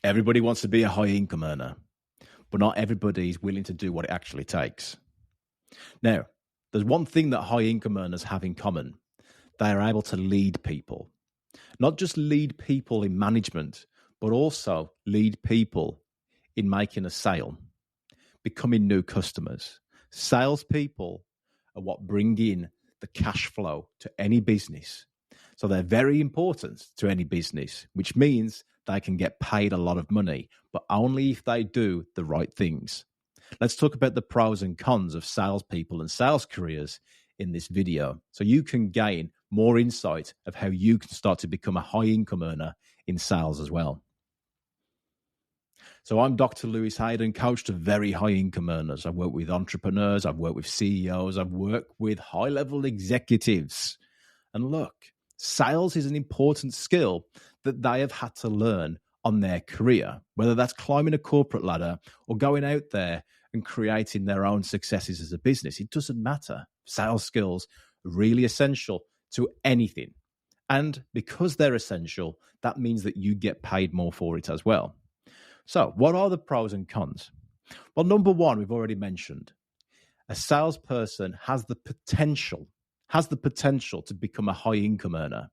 Everybody wants to be a high income earner, but not everybody is willing to do what it actually takes. Now, there's one thing that high income earners have in common. They are able to lead people, not just lead people in management, but also lead people in making a sale, becoming new customers. Salespeople are what bring in the cash flow to any business. So they're very important to any business, which means they can get paid a lot of money, but only if they do the right things. Let's talk about the pros and cons of salespeople and sales careers in this video so you can gain more insight of how you can start to become a high income earner in sales as well. So I'm Dr. Lewis Haydon, coach to very high income earners. I've worked with entrepreneurs, I've worked with CEOs, I've worked with high level executives. And look, sales is an important skill that they have had to learn on their career, whether that's climbing a corporate ladder or going out there and creating their own successes as a business. It doesn't matter. Sales skills are really essential to anything. And because they're essential, that means that you get paid more for it as well. So what are the pros and cons? Well, number one, we've already mentioned. A salesperson has the potential to become a high income earner.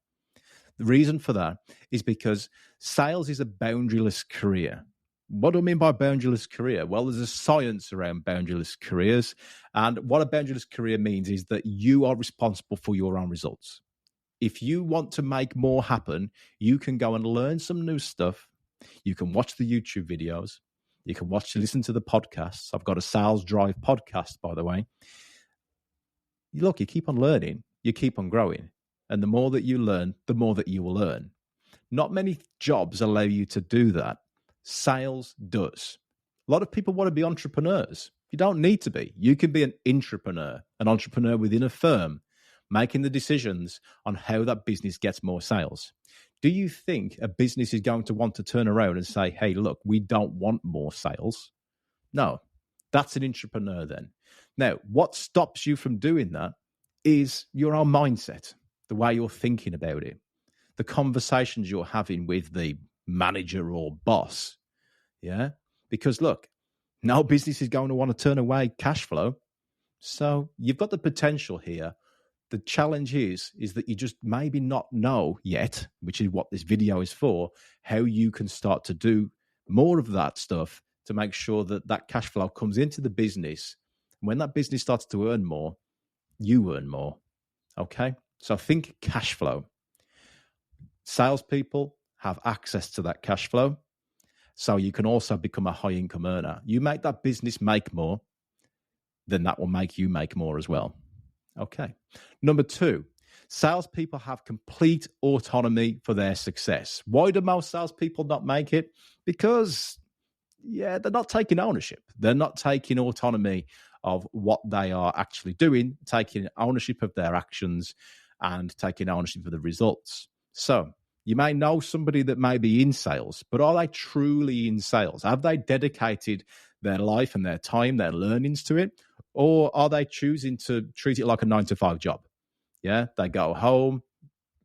The reason for that is because sales is a boundaryless career. What do I mean by boundaryless career? Well, there's a science around boundaryless careers. And what a boundaryless career means is that you are responsible for your own results. If you want to make more happen, you can go and learn some new stuff. You can watch the YouTube videos. You can listen to the podcasts. I've got a Sales Drive podcast, by the way. Look, you keep on learning, you keep on growing. And the more that you learn, the more that you will earn. Not many jobs allow you to do that. Sales does. A lot of people want to be entrepreneurs. You don't need to be. You can be an entrepreneur within a firm, making the decisions on how that business gets more sales. Do you think a business is going to want to turn around and say, hey, look, we don't want more sales? No, that's an entrepreneur then. Now, what stops you from doing that is your own mindset, the way you're thinking about it, the conversations you're having with the manager or boss. Yeah, because look, no business is going to want to turn away cash flow. So you've got the potential here. The challenge is that you just maybe not know yet, which is what this video is for, how you can start to do more of that stuff to make sure that that cash flow comes into the business. When that business starts to earn more, you earn more. Okay? So think cash flow. Salespeople have access to that cash flow. So you can also become a high income earner. You make that business make more, then that will make you make more as well. Okay. Number two, salespeople have complete autonomy for their success. Why do most salespeople not make it? Because, they're not taking ownership. They're not taking autonomy of what they are actually doing, taking ownership of their actions and taking ownership of the results. So you may know somebody that may be in sales, but are they truly in sales? Have they dedicated their life and their time, their learnings to it? Or are they choosing to treat it like a 9-to-5 job? Yeah, they go home,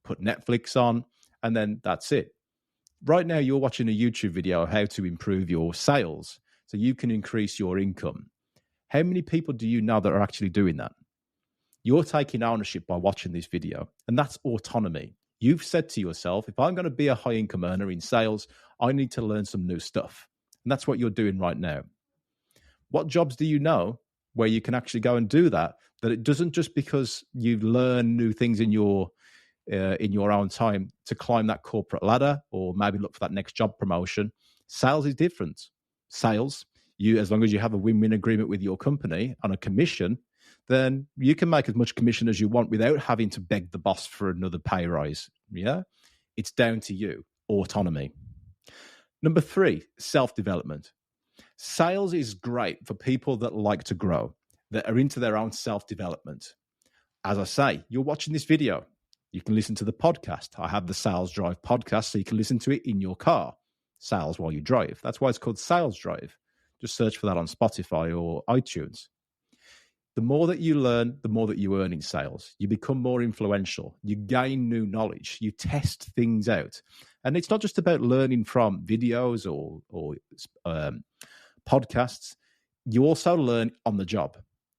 put Netflix on, and then that's it. Right now, you're watching a YouTube video of how to improve your sales so you can increase your income. How many people do you know that are actually doing that? You're taking ownership by watching this video, and that's autonomy. You've said to yourself, if I'm going to be a high income earner in sales, I need to learn some new stuff. And that's what you're doing right now. What jobs do you know where you can actually go and do that it doesn't just because you learn new things in your own time to climb that corporate ladder or maybe look for that next job promotion. Sales is different. Sales, as long as you have a win-win agreement with your company on a commission, then you can make as much commission as you want without having to beg the boss for another pay rise. Yeah, it's down to you. Autonomy. Number three, self-development. Sales is great for people that like to grow, that are into their own self-development. As I say, you're watching this video. You can listen to the podcast. I have the Sales Drive podcast, so you can listen to it in your car. Sales while you drive. That's why it's called Sales Drive. Just search for that on Spotify or iTunes. The more that you learn, the more that you earn in sales. You become more influential. You gain new knowledge. You test things out. And it's not just about learning from videos or podcasts. You also learn on the job,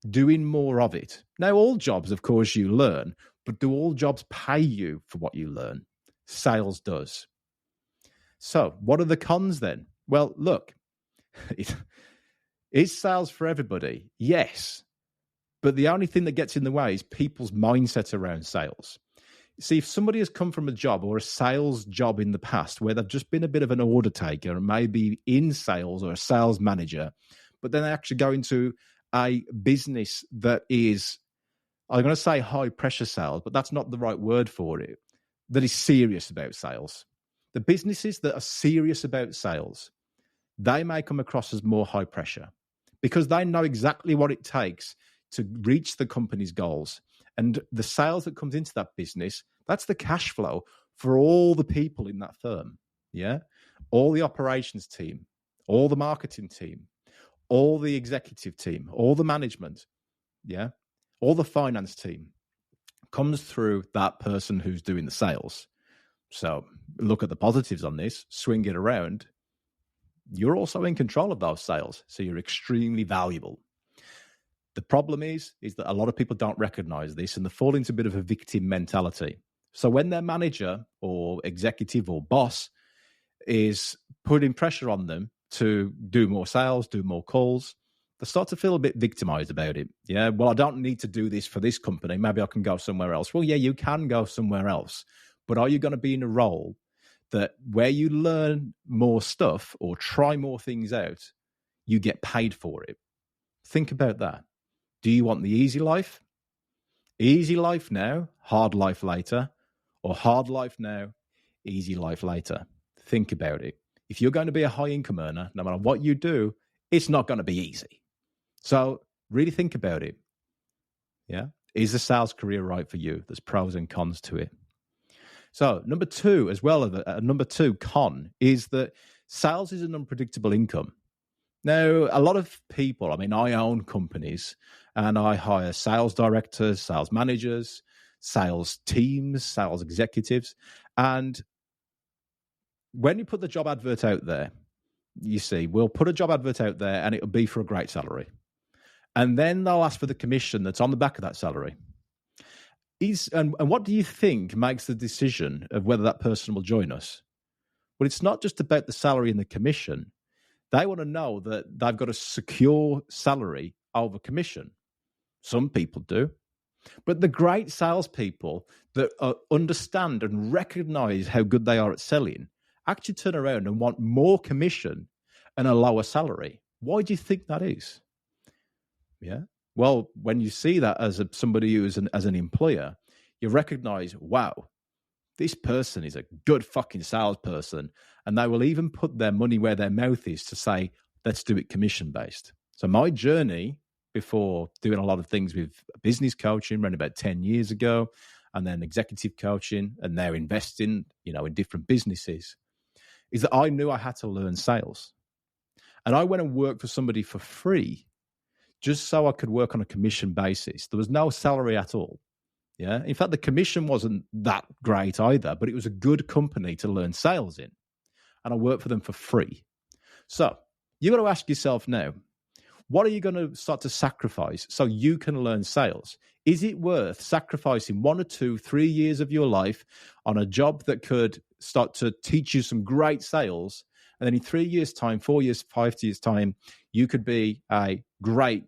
doing more of it. Now, all jobs, of course, you learn, but do all jobs pay you for what you learn? Sales does. So what are the cons then? Well, look, is sales for everybody? Yes. But the only thing that gets in the way is people's mindset around sales. See, if somebody has come from a job or a sales job in the past where they've just been a bit of an order taker and maybe in sales or a sales manager, but then they actually go into a business that is, I'm going to say high pressure sales, but that's not the right word for it, that is serious about sales. The businesses that are serious about sales, they may come across as more high pressure because they know exactly what it takes to reach the company's goals. And the sales that comes into that business, that's the cash flow for all the people in that firm. Yeah. All the operations team, all the marketing team, all the executive team, all the management. Yeah. All the finance team comes through that person who's doing the sales. So look at the positives on this, swing it around. You're also in control of those sales. So you're extremely valuable. The problem is that a lot of people don't recognize this and they fall into a bit of a victim mentality. So when their manager or executive or boss is putting pressure on them to do more sales, do more calls, they start to feel a bit victimized about it. Yeah, well, I don't need to do this for this company. Maybe I can go somewhere else. Well, yeah, you can go somewhere else. But are you going to be in a role that where you learn more stuff or try more things out, you get paid for it? Think about that. Do you want the easy life? Easy life now, hard life later, or hard life now, easy life later? Think about it. If you're going to be a high income earner, no matter what you do, it's not going to be easy. So really think about it. Yeah. Is the sales career right for you? There's pros and cons to it. So number two, as well, number two con is that sales is an unpredictable income. Now, a lot of people, I mean, I own companies and I hire sales directors, sales managers, sales teams, sales executives. And when you put the job advert out there, you see, we'll put a job advert out there and it'll be for a great salary. And then they'll ask for the commission that's on the back of that salary. And what do you think makes the decision of whether that person will join us? Well, it's not just about the salary and the commission. They want to know that they've got a secure salary over commission. Some people do. But the great salespeople that understand and recognize how good they are at selling actually turn around and want more commission and a lower salary. Why do you think that is? Yeah. Well, when you see that as somebody who is as an employer, you recognize, wow, this person is a good fucking salesperson. And they will even put their money where their mouth is to say, let's do it commission-based. So my journey before doing a lot of things with business coaching around about 10 years ago, and then executive coaching, and now investing, in different businesses, is that I knew I had to learn sales. And I went and worked for somebody for free just so I could work on a commission basis. There was no salary at all. Yeah. In fact, the commission wasn't that great either, but it was a good company to learn sales in. And I worked for them for free. So you got to ask yourself now, what are you going to start to sacrifice so you can learn sales? Is it worth sacrificing 1 or 2, 3 years of your life on a job that could start to teach you some great sales? And then in 3 years' time, 4 years, 5 years' time, you could be a great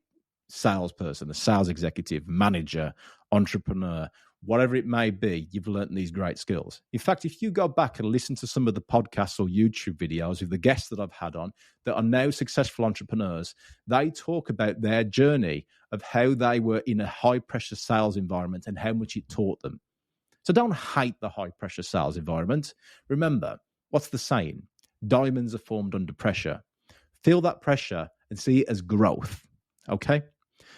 salesperson, a sales executive, manager, entrepreneur, whatever it may be. You've learned these great skills. In fact, if you go back and listen to some of the podcasts or YouTube videos of the guests that I've had on that are now successful entrepreneurs, they talk about their journey of how they were in a high pressure sales environment and how much it taught them. So don't hate the high pressure sales environment. Remember, what's the saying? Diamonds are formed under pressure. Feel that pressure and see it as growth. Okay?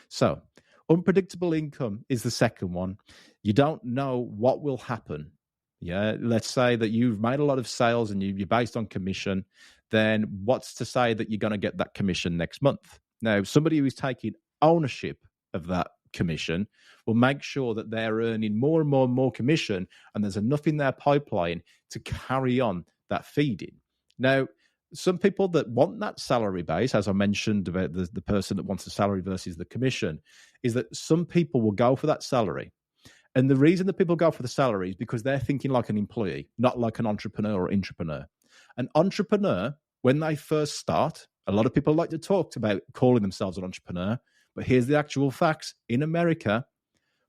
So unpredictable income is the second one. You don't know what will happen. Yeah, let's say that you've made a lot of sales and you're based on commission. Then what's to say that you're going to get that commission next month? Now, somebody who is taking ownership of that commission will make sure that they're earning more and more and more commission, and there's enough in their pipeline to carry on that feeding. Now, some people that want that salary base, as I mentioned about the person that wants the salary versus the commission, is that some people will go for that salary. And the reason that people go for the salary is because they're thinking like an employee, not like an entrepreneur or intrapreneur. An entrepreneur, when they first start, a lot of people like to talk about calling themselves an entrepreneur, but here's the actual facts. In America,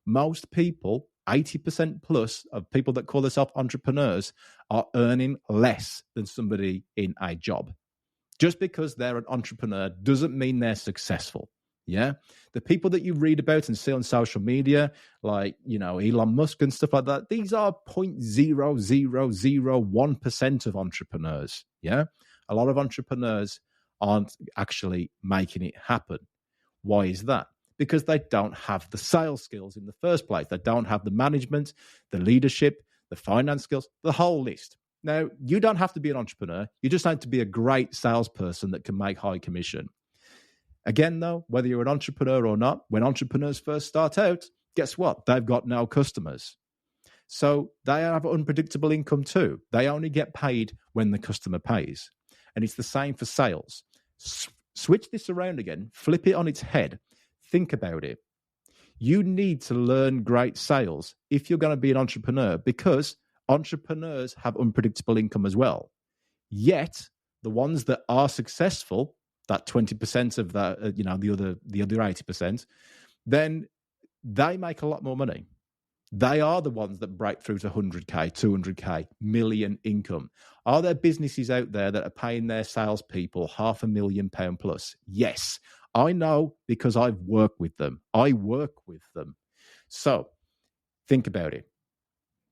most people, 80% plus of people that call themselves entrepreneurs, are earning less than somebody in a job. Just because they're an entrepreneur doesn't mean they're successful. Yeah. The people that you read about and see on social media, like, Elon Musk and stuff like that, these are 0.0001% of entrepreneurs. Yeah. A lot of entrepreneurs aren't actually making it happen. Why is that? Because they don't have the sales skills in the first place. They don't have the management, the leadership, the finance skills, the whole list. Now, you don't have to be an entrepreneur. You just have to be a great salesperson that can make high commission. Again, though, whether you're an entrepreneur or not, when entrepreneurs first start out, guess what? They've got no customers. So they have unpredictable income too. They only get paid when the customer pays. And it's the same for sales. Switch this around again, flip it on its head. Think about it. You need to learn great sales if you're going to be an entrepreneur, because entrepreneurs have unpredictable income as well. Yet, the ones that are successful, that 20% of that, the other 80%, then they make a lot more money. They are the ones that break through to 100K, 200K, million income. Are there businesses out there that are paying their salespeople £500,000 plus? Yes, I know, because I've worked with them. I work with them. So think about it.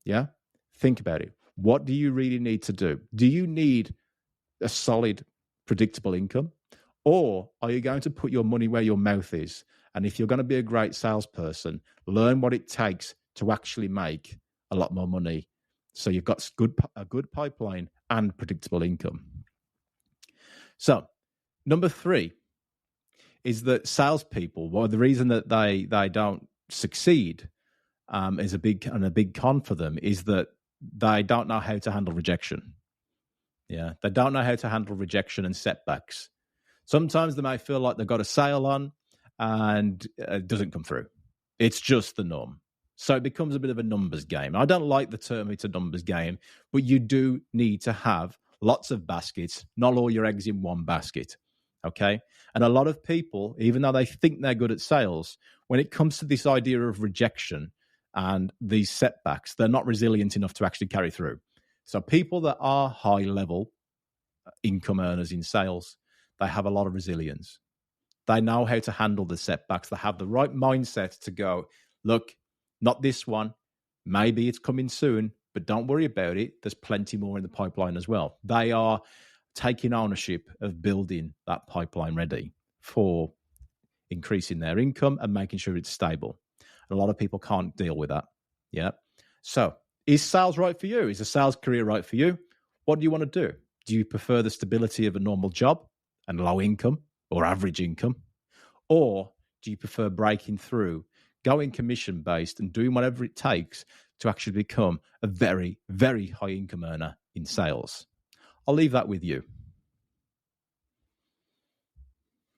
Yeah? Think about it. What do you really need to do? Do you need a solid, predictable income? Or are you going to put your money where your mouth is? And if you're going to be a great salesperson, learn what it takes to actually make a lot more money, so you've got a good pipeline and predictable income. So, number 3 is that salespeople, well, the reason that they don't succeed is a big con for them, is that they don't know how to handle rejection. Yeah, they don't know how to handle rejection and setbacks. Sometimes they may feel like they've got a sale on and it doesn't come through. It's just the norm. So it becomes a bit of a numbers game. I don't like the term it's a numbers game, but you do need to have lots of baskets, not all your eggs in one basket. Okay? And a lot of people, even though they think they're good at sales, when it comes to this idea of rejection and these setbacks, they're not resilient enough to actually carry through. So people that are high-level income earners in sales, they have a lot of resilience. They know how to handle the setbacks. They have the right mindset to go, look, not this one. Maybe it's coming soon, but don't worry about it. There's plenty more in the pipeline as well. They are taking ownership of building that pipeline ready for increasing their income and making sure it's stable. A lot of people can't deal with that. Yeah. So is sales right for you? Is a sales career right for you? What do you want to do? Do you prefer the stability of a normal job and low income or average income? Or do you prefer breaking through, going commission-based and doing whatever it takes to actually become a very, very high income earner in sales? I'll leave that with you.